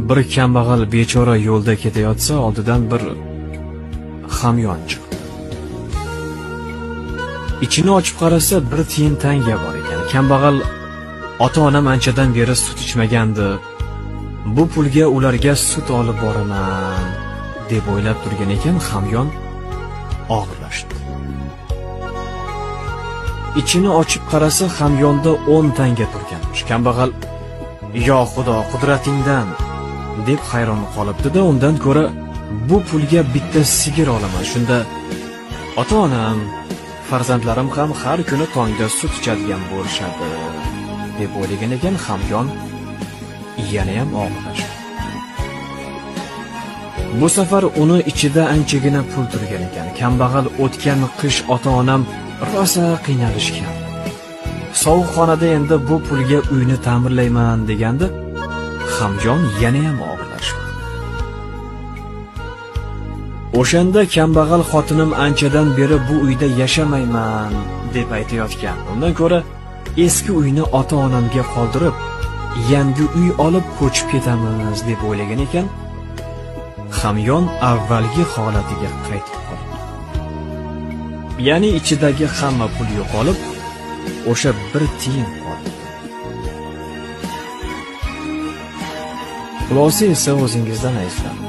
Bir kambag'al bechora yo'lda ketayotsa, oldidan bir hamyon chiqdi. Ichini ochib qarasa, bir tiyin tanga bor ekan. Kambag'al ota-onam anchadan beri sut ichmagandi. Bu pulga ularga sut olib boraman deb o'ylab turgan ekan, hamyon og'irlashdi. Ichini ochib qarasa, hamyonda 10 tanga turganmish. Kambag'al "Yo Xudo, qudratingdan" deb hayron qolibdi-da, undan ko'ra bu pulga bitta sigir olaman. Shunda ota-onam, farzandlarim ham har kuni tongda sut ichadigan bo'lishadi deb o'ylagan ekan, hamyon yana ham og'irlashdi. Bu safar uni ichida anchagina pul turgan ekan. Kambag'al o'tgan qish ota-onam rosa qiynalishgan. Sovuq xonada endi bu pulga uyni ta'mirlayman deganda, hamyon yana ham og'irlashdi. O'shanda kambag'al xotinim anchadan beri bu uyda yashamayman deb aytayotgan. Undan ko'ra eski uyni ota-onamga qoldirib, yangi uy olib ko'chib ketamiz deb o'ylagan ekan, hamyon avvalgi holatiga qaytib qoldi. Ya'ni ichidagi hamma pul yo'qolib, o'sha bir tiyin qoldi. Xulosa esa o'zingizdan aytlang.